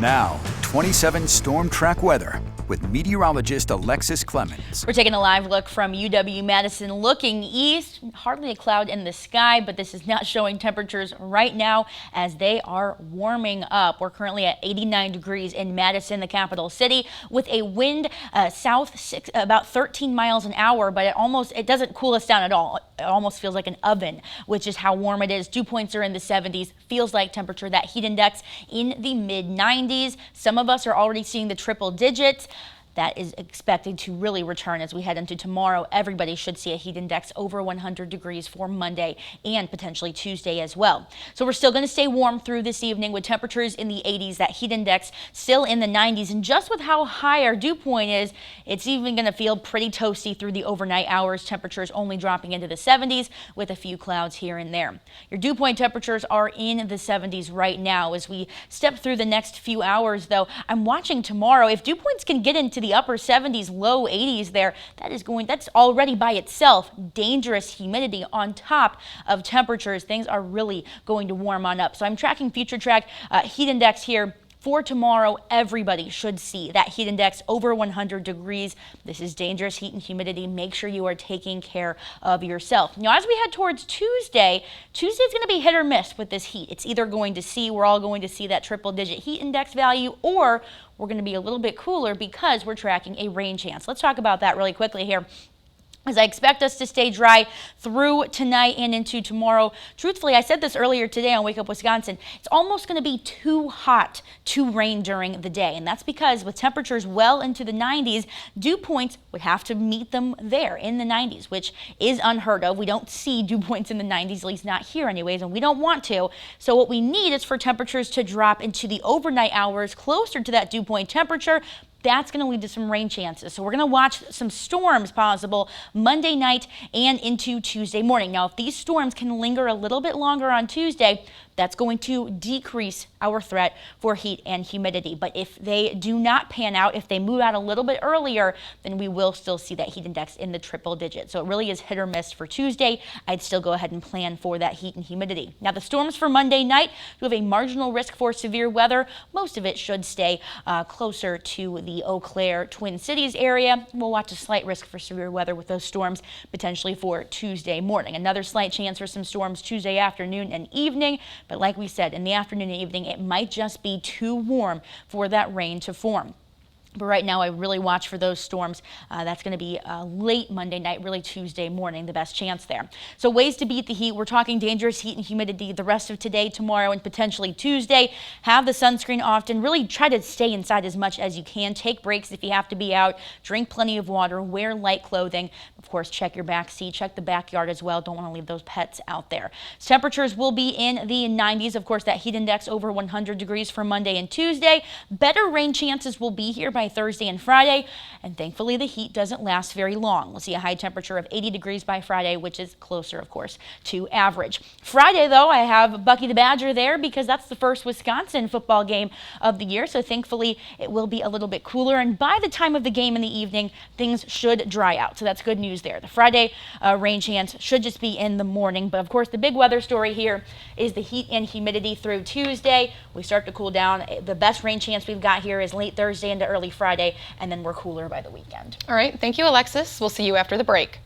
Now, 27 storm track weather with meteorologist Alexis Clemens. We're taking a live look from UW-Madison. Looking east, hardly a cloud in the sky, but this is not showing temperatures right now as they are warming up. We're currently at 89 degrees in Madison, the capital city, with a wind about 13 miles an hour, but it doesn't cool us down at all. It almost feels like an oven, which is how warm it is. Dew points are in the 70s. Feels like temperature, that heat index in the mid 90s. Some of us are already seeing the triple digits. That is expected to really return as we head into tomorrow. Everybody should see a heat index over 100 degrees for Monday and potentially Tuesday as well. So we're still going to stay warm through this evening with temperatures in the 80s, that heat index still in the 90s. And just with how high our dew point is, it's even going to feel pretty toasty through the overnight hours. Temperatures only dropping into the 70s with a few clouds here and there. Your dew point temperatures are in the 70s right now. As we step through the next few hours, though, I'm watching tomorrow. If dew points can get into the upper 70s, low 80s there, that's already by itself dangerous humidity on top of temperatures. Things are really going to warm on up. So I'm tracking future track heat index here. For tomorrow, everybody should see that heat index over 100 degrees. This is dangerous heat and humidity. Make sure you are taking care of yourself. Now, as we head towards Tuesday is going to be hit or miss with this heat. It's either we're all going to see that triple digit heat index value, or we're going to be a little bit cooler because we're tracking a rain chance. Let's talk about that really quickly here, as I expect us to stay dry through tonight and into tomorrow. Truthfully, I said this earlier today on Wake Up Wisconsin, it's almost going to be too hot to rain during the day. And that's because with temperatures well into the 90s, dew points would have to meet them there in the 90s, which is unheard of. We don't see dew points in the 90s, at least not here anyways, and we don't want to. So what we need is for temperatures to drop into the overnight hours closer to that dew point temperature. That's going to lead to some rain chances. So we're going to watch some storms possible Monday night and into Tuesday morning. Now, if these storms can linger a little bit longer on Tuesday, that's going to decrease our threat for heat and humidity. But if they do not pan out, if they move out a little bit earlier, then we will still see that heat index in the triple digits. So it really is hit or miss for Tuesday. I'd still go ahead and plan for that heat and humidity. Now, the storms for Monday night, we have a marginal risk for severe weather. Most of it should stay closer to the Eau Claire, Twin Cities area. We'll watch a slight risk for severe weather with those storms potentially for Tuesday morning. Another slight chance for some storms Tuesday afternoon and evening. But like we said, in the afternoon and evening, it might just be too warm for that rain to form. But right now, I really watch for those storms. That's going to be late Monday night, really Tuesday morning, the best chance there. So ways to beat the heat. We're talking dangerous heat and humidity the rest of today, tomorrow, and potentially Tuesday. Have the sunscreen often. Really try to stay inside as much as you can. Take breaks if you have to be out. Drink plenty of water. Wear light clothing. Of course, check your back seat. Check the backyard as well. Don't want to leave those pets out there. Temperatures will be in the 90s. Of course, that heat index over 100 degrees for Monday and Tuesday. Better rain chances will be here by Thursday and Friday, and thankfully the heat doesn't last very long. We'll see a high temperature of 80 degrees by Friday, which is closer, of course, to average. Friday, though, I have Bucky the Badger there because that's the first Wisconsin football game of the year, so thankfully it will be a little bit cooler, and by the time of the game in the evening, things should dry out, so that's good news there. The Friday rain chance should just be in the morning, but of course the big weather story here is the heat and humidity through Tuesday. We start to cool down. The best rain chance we've got here is late Thursday into early Friday, and then we're cooler by the weekend. All right. Thank you, Alexis. We'll see you after the break.